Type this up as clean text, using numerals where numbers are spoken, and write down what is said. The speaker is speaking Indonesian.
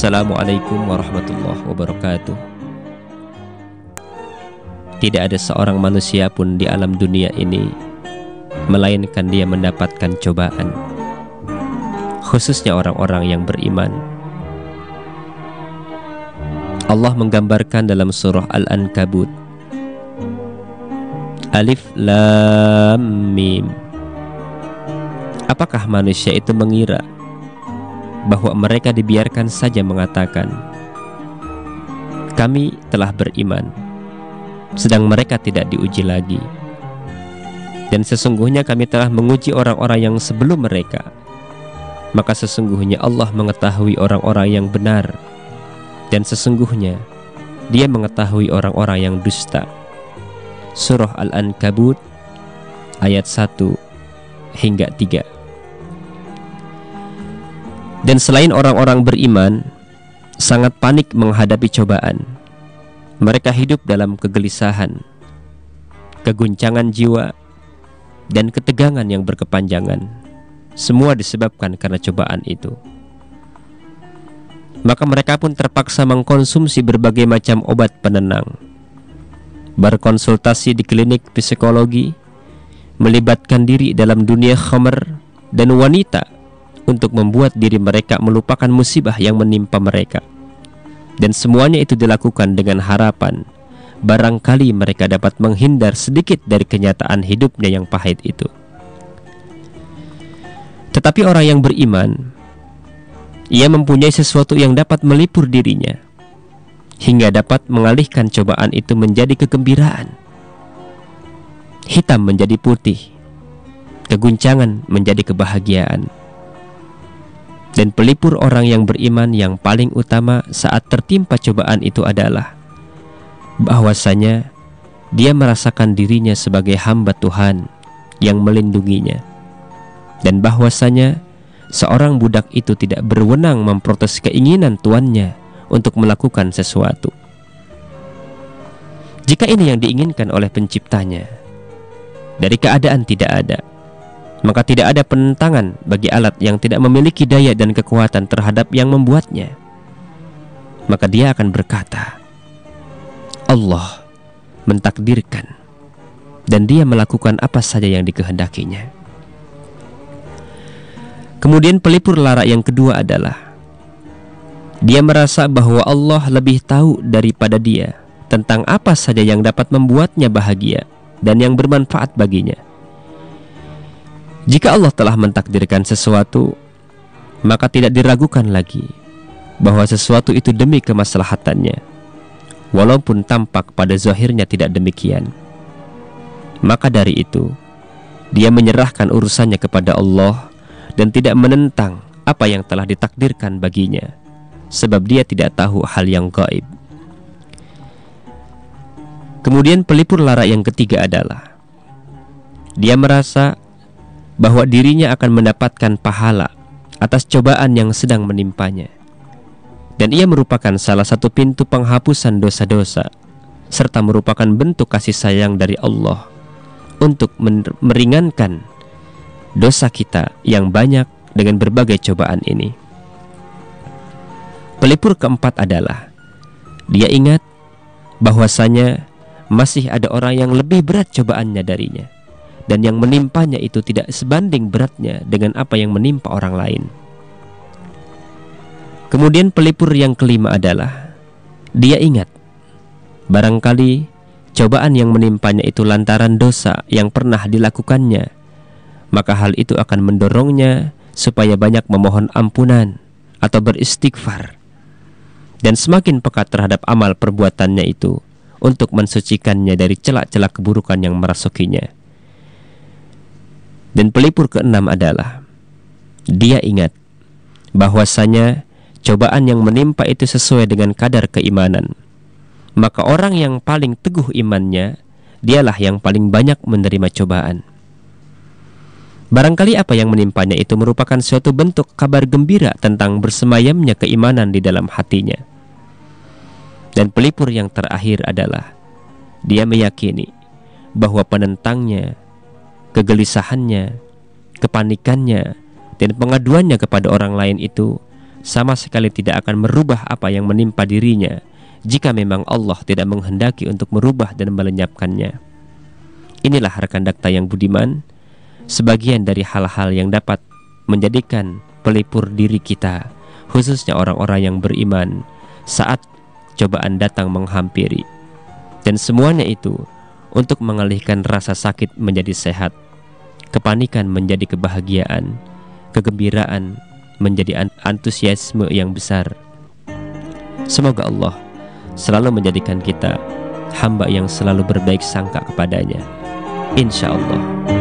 Assalamualaikum warahmatullahi wabarakatuh. Tidak ada seorang manusia pun di alam dunia ini melainkan dia mendapatkan cobaan, khususnya orang-orang yang beriman. Allah menggambarkan dalam surah Al-Ankabut, Alif Lam Mim. Apakah manusia itu mengira bahwa mereka dibiarkan saja mengatakan, kami telah beriman, sedang mereka tidak diuji lagi? Dan sesungguhnya kami telah menguji orang-orang yang sebelum mereka, maka sesungguhnya Allah mengetahui orang-orang yang benar, dan sesungguhnya Dia mengetahui orang-orang yang dusta. Surah Al-Ankabut ayat 1 hingga 3. Dan selain orang-orang beriman sangat panik menghadapi cobaan, mereka hidup dalam kegelisahan, keguncangan jiwa, dan ketegangan yang berkepanjangan. Semua disebabkan karena cobaan itu. Maka mereka pun terpaksa mengkonsumsi berbagai macam obat penenang, berkonsultasi di klinik psikologi, melibatkan diri dalam dunia khamr dan wanita untuk membuat diri mereka melupakan musibah yang menimpa mereka. Dan semuanya itu dilakukan dengan harapan barangkali mereka dapat menghindar sedikit dari kenyataan hidupnya yang pahit itu. Tetapi orang yang beriman, ia mempunyai sesuatu yang dapat melipur dirinya hingga dapat mengalihkan cobaan itu menjadi kegembiraan. Hitam menjadi putih, keguncangan menjadi kebahagiaan. Dan pelipur orang yang beriman yang paling utama saat tertimpa cobaan itu adalah bahwasanya dia merasakan dirinya sebagai hamba Tuhan yang melindunginya, dan bahwasanya seorang budak itu tidak berwenang memprotes keinginan tuannya untuk melakukan sesuatu. Jika ini yang diinginkan oleh penciptanya, dari keadaan tidak ada, maka tidak ada penentangan bagi alat yang tidak memiliki daya dan kekuatan terhadap yang membuatnya. Maka dia akan berkata, Allah mentakdirkan, dan dia melakukan apa saja yang dikehendakinya. Kemudian pelipur lara yang kedua adalah dia merasa bahwa Allah lebih tahu daripada dia tentang apa saja yang dapat membuatnya bahagia dan yang bermanfaat baginya. Jika Allah telah mentakdirkan sesuatu, maka tidak diragukan lagi bahwa sesuatu itu demi kemaslahatannya, walaupun tampak pada zahirnya tidak demikian. Maka dari itu, dia menyerahkan urusannya kepada Allah dan tidak menentang apa yang telah ditakdirkan baginya, sebab dia tidak tahu hal yang gaib. Kemudian pelipur lara yang ketiga adalah dia merasa bahwa dirinya akan mendapatkan pahala atas cobaan yang sedang menimpanya, dan ia merupakan salah satu pintu penghapusan dosa-dosa, serta merupakan bentuk kasih sayang dari Allah untuk meringankan dosa kita yang banyak dengan berbagai cobaan ini. Pelipur keempat adalah dia ingat bahwasanya masih ada orang yang lebih berat cobaannya darinya, dan yang menimpanya itu tidak sebanding beratnya dengan apa yang menimpa orang lain. Kemudian pelipur yang kelima adalah dia ingat barangkali cobaan yang menimpanya itu lantaran dosa yang pernah dilakukannya, maka hal itu akan mendorongnya supaya banyak memohon ampunan atau beristighfar, dan semakin pekat terhadap amal perbuatannya itu untuk mensucikannya dari celak-celak keburukan yang merasukinya. Dan pelipur keenam adalah dia ingat bahwasanya cobaan yang menimpa itu sesuai dengan kadar keimanan, maka orang yang paling teguh imannya dialah yang paling banyak menerima cobaan. Barangkali apa yang menimpanya itu merupakan suatu bentuk kabar gembira tentang bersemayamnya keimanan di dalam hatinya. Dan pelipur yang terakhir adalah dia meyakini bahwa penentangnya, kegelisahannya, kepanikannya, dan pengaduannya kepada orang lain itu sama sekali tidak akan merubah apa yang menimpa dirinya jika memang Allah tidak menghendaki untuk merubah dan melenyapkannya. Inilah rekan dakta yang budiman, sebagian dari hal-hal yang dapat menjadikan pelipur diri kita, khususnya orang-orang yang beriman, saat cobaan datang menghampiri. Dan semuanya itu untuk mengalihkan rasa sakit menjadi sehat, kepanikan menjadi kebahagiaan, kegembiraan menjadi antusiasme yang besar. Semoga Allah selalu menjadikan kita hamba yang selalu berbaik sangka kepadanya, insya Allah.